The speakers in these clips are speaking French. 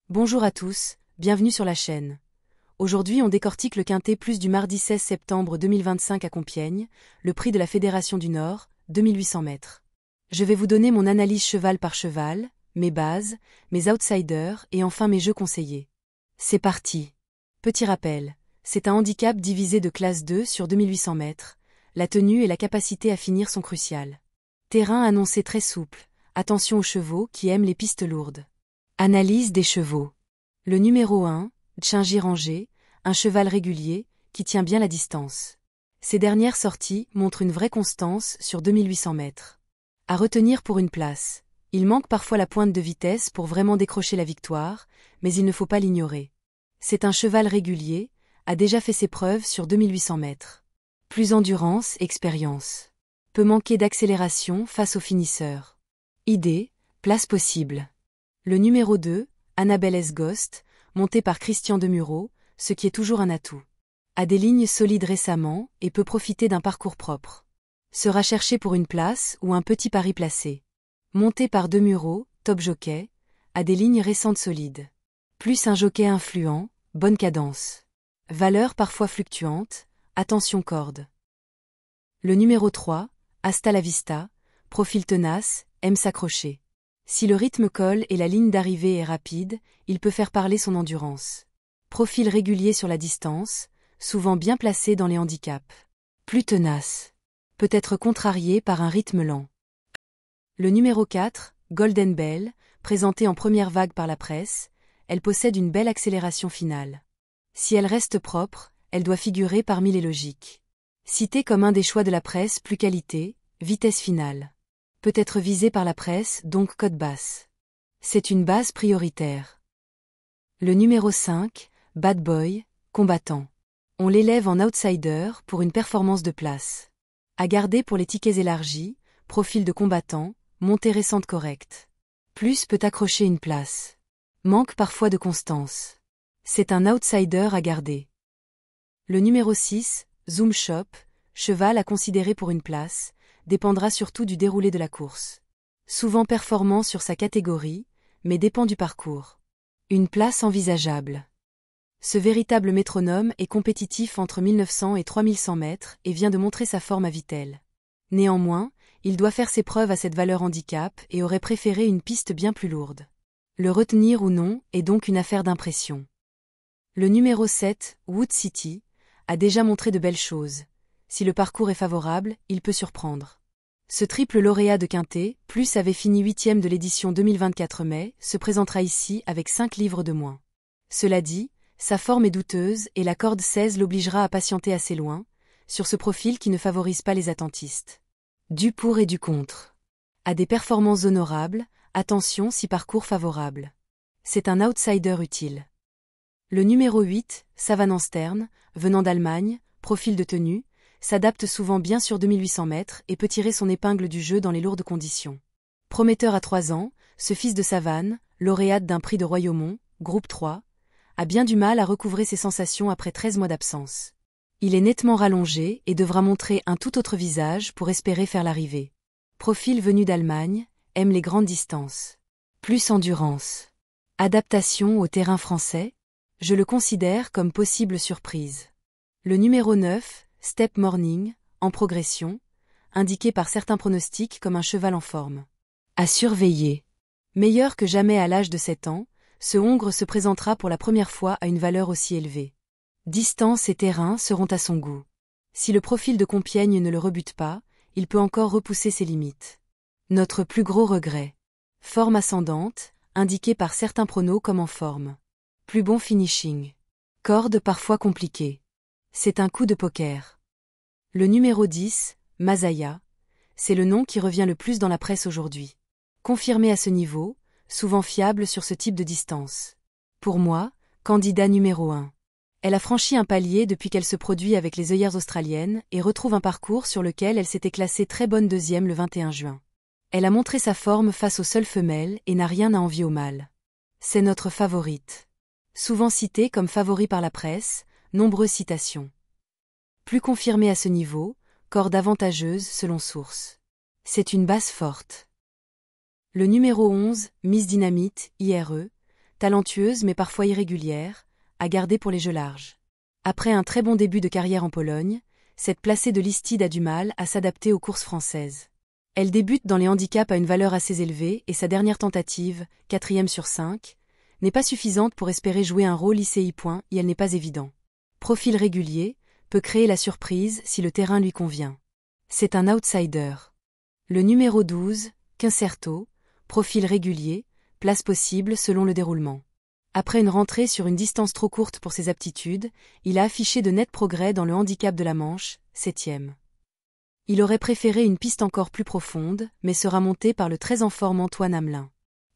Bonjour à tous, bienvenue sur la chaîne. Aujourd'hui on décortique le quintet plus du mardi 16 septembre 2025 à Compiègne, le prix de la Fédération du Nord, 2800 mètres. Je vais vous donner mon analyse cheval par cheval, mes bases, mes outsiders et enfin mes jeux conseillés. C'est parti. Petit rappel, c'est un handicap divisé de classe 2 sur 2800 mètres, la tenue et la capacité à finir sont cruciales. Terrain annoncé très souple, attention aux chevaux qui aiment les pistes lourdes. Analyse des chevaux. Le numéro 1, Tchingiranger, un cheval régulier, qui tient bien la distance. Ses dernières sorties montrent une vraie constance sur 2800 mètres. À retenir pour une place. Il manque parfois la pointe de vitesse pour vraiment décrocher la victoire, mais il ne faut pas l'ignorer. C'est un cheval régulier, a déjà fait ses preuves sur 2800 mètres. Plus endurance, expérience. Peut manquer d'accélération face aux finisseurs. Idée, place possible. Le numéro 2, Annabelle S. Ghost, monté par Christian Demuro, ce qui est toujours un atout. A des lignes solides récemment et peut profiter d'un parcours propre. Sera cherché pour une place ou un petit pari placé. Monté par Demuro, top jockey, a des lignes récentes solides. Plus un jockey influent, bonne cadence. Valeur parfois fluctuante, attention corde. Le numéro 3, Hasta la Vista, profil tenace, aime s'accrocher. Si le rythme colle et la ligne d'arrivée est rapide, il peut faire parler son endurance. Profil régulier sur la distance, souvent bien placé dans les handicaps. Plus tenace. Peut être contrarié par un rythme lent. Le numéro 4, Golden Bell, présenté en première vague par la presse, elle possède une belle accélération finale. Si elle reste propre, elle doit figurer parmi les logiques. Citée comme un des choix de la presse plus qualité, vitesse finale. Peut être visée par la presse, donc cote basse. C'est une base prioritaire. Le numéro 5, Bad Boy, combattant. On l'élève en outsider pour une performance de place. À garder pour les tickets élargis, profil de combattant, montée récente correcte. Plus peut accrocher une place. Manque parfois de constance. C'est un outsider à garder. Le numéro 6, Zoom Shop, cheval à considérer pour une place, dépendra surtout du déroulé de la course. Souvent performant sur sa catégorie, mais dépend du parcours. Une place envisageable. Ce véritable métronome est compétitif entre 1900 et 3100 mètres et vient de montrer sa forme à Vittel. Néanmoins, il doit faire ses preuves à cette valeur handicap et aurait préféré une piste bien plus lourde. Le retenir ou non est donc une affaire d'impression. Le numéro 7, Wood City, a déjà montré de belles choses. Si le parcours est favorable, il peut surprendre. Ce triple lauréat de quintet, plus avait fini 8e de l'édition 2024 mai, se présentera ici avec 5 livres de moins. Cela dit, sa forme est douteuse et la corde 16 l'obligera à patienter assez loin, sur ce profil qui ne favorise pas les attentistes. Du pour et du contre. A des performances honorables, attention si parcours favorable. C'est un outsider utile. Le numéro 8, Savannah Stern, venant d'Allemagne, profil de tenue, s'adapte souvent bien sur 2800 mètres et peut tirer son épingle du jeu dans les lourdes conditions. Prometteur à 3 ans, ce fils de Savane, lauréate d'un prix de Royaumont, groupe 3, a bien du mal à recouvrer ses sensations après 13 mois d'absence. Il est nettement rallongé et devra montrer un tout autre visage pour espérer faire l'arrivée. Profil venu d'Allemagne, aime les grandes distances. Plus endurance. Adaptation au terrain français, je le considère comme possible surprise. Le numéro 9, Step Morning, en progression, indiqué par certains pronostics comme un cheval en forme. À surveiller. Meilleur que jamais à l'âge de 7 ans, ce hongre se présentera pour la première fois à une valeur aussi élevée. Distance et terrain seront à son goût. Si le profil de Compiègne ne le rebute pas, il peut encore repousser ses limites. Notre plus gros regret. Forme ascendante, indiquée par certains pronos comme en forme. Plus bon finishing. Corde parfois compliquée. C'est un coup de poker. Le numéro 10, Masaya, c'est le nom qui revient le plus dans la presse aujourd'hui. Confirmé à ce niveau, souvent fiable sur ce type de distance. Pour moi, candidat numéro 1. Elle a franchi un palier depuis qu'elle se produit avec les œillères australiennes et retrouve un parcours sur lequel elle s'était classée très bonne deuxième le 21 juin. Elle a montré sa forme face aux seules femelles et n'a rien à envier aux mâles. C'est notre favorite. Souvent citée comme favori par la presse, nombreuses citations. Plus confirmée à ce niveau, corde avantageuse selon source. C'est une base forte. Le numéro 11, Miss Dynamite, IRE, talentueuse mais parfois irrégulière, à garder pour les jeux larges. Après un très bon début de carrière en Pologne, cette placée de l'Istide a du mal à s'adapter aux courses françaises. Elle débute dans les handicaps à une valeur assez élevée et sa dernière tentative, 4e sur 5, n'est pas suffisante pour espérer jouer un rôle ICI. Et elle n'est pas évident. Profil régulier, peut créer la surprise si le terrain lui convient. C'est un outsider. Le numéro 12, Quincerto, profil régulier, place possible selon le déroulement. Après une rentrée sur une distance trop courte pour ses aptitudes, il a affiché de nets progrès dans le handicap de la Manche, 7e. Il aurait préféré une piste encore plus profonde, mais sera monté par le très en forme Antoine Hamelin.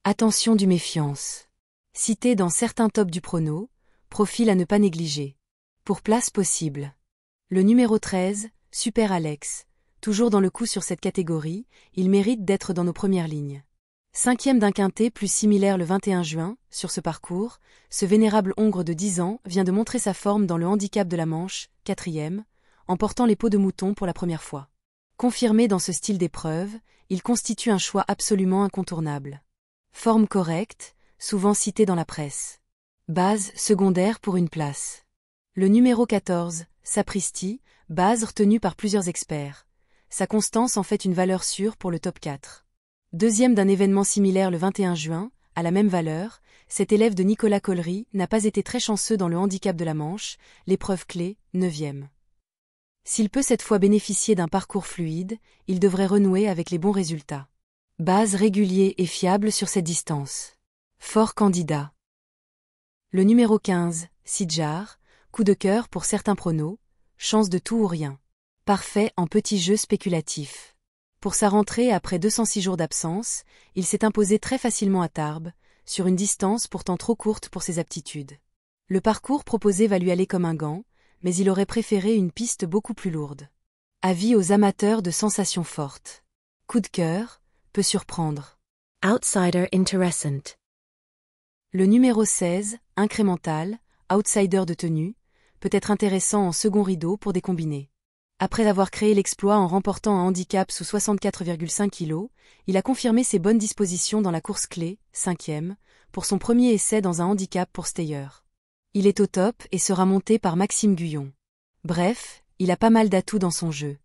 Attention du méfiance. Cité dans certains tops du prono, profil à ne pas négliger. Pour place possible. Le numéro 13, Super Alex, toujours dans le coup sur cette catégorie, il mérite d'être dans nos premières lignes. 5e d'un quintet plus similaire le 21 juin, sur ce parcours, ce vénérable hongre de 10 ans vient de montrer sa forme dans le handicap de la Manche, 4e, en portant les peaux de mouton pour la première fois. Confirmé dans ce style d'épreuve, il constitue un choix absolument incontournable. Forme correcte, souvent citée dans la presse. Base secondaire pour une place. Le numéro 14, Sapristi, base retenue par plusieurs experts. Sa constance en fait une valeur sûre pour le top 4. Deuxième d'un événement similaire le 21 juin, à la même valeur, cet élève de Nicolas Collery n'a pas été très chanceux dans le handicap de la Manche, l'épreuve clé, 9e. S'il peut cette fois bénéficier d'un parcours fluide, il devrait renouer avec les bons résultats. Base régulier et fiable sur cette distance. Fort candidat. Le numéro 15, Sidjar, coup de cœur pour certains pronos, chance de tout ou rien. Parfait en petit jeu spéculatif. Pour sa rentrée après 206 jours d'absence, il s'est imposé très facilement à Tarbes, sur une distance pourtant trop courte pour ses aptitudes. Le parcours proposé va lui aller comme un gant, mais il aurait préféré une piste beaucoup plus lourde. Avis aux amateurs de sensations fortes. Coup de cœur, peut surprendre. Outsider Interessant. Le numéro 16, Incrémental, outsider de tenue, peut être intéressant en second rideau pour des combinés. Après avoir créé l'exploit en remportant un handicap sous 64,5 kg, il a confirmé ses bonnes dispositions dans la course clé, 5e, pour son premier essai dans un handicap pour Steyer. Il est au top et sera monté par Maxime Guyon. Bref, il a pas mal d'atouts dans son jeu.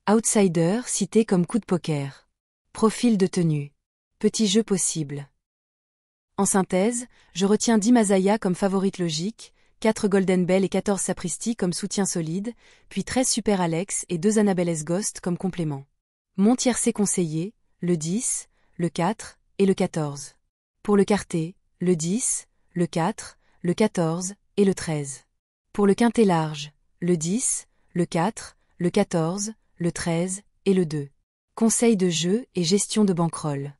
Outsider cité comme coup de poker. Profil de tenue. Petit jeu possible. En synthèse, je retiens 10 Mazaya comme favorite logique, 4 Golden Bell et 14 Sapristi comme soutien solide, puis 13 Super Alex et 2 Annabelle S. Ghost comme complément. Mon tiercé conseillé, le 10, le 4 et le 14. Pour le quartet, le 10, le 4, le 14 et le 13. Pour le quintet large, le 10, le 4, le 14, le 13 et le 2. Conseil de jeu et gestion de bankroll.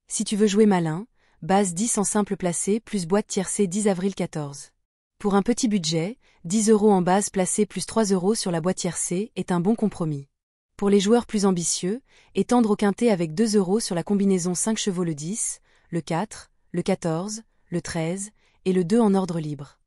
Si tu veux jouer malin, base 10 en simple placé plus boîte tiercé 10 avril 14. Pour un petit budget, 10 € en base placée plus 3 € sur la boîte tiercé est un bon compromis. Pour les joueurs plus ambitieux, étendre au quintet avec 2 € sur la combinaison 5 chevaux le 10, le 4, le 14, le 13 et le 2 en ordre libre.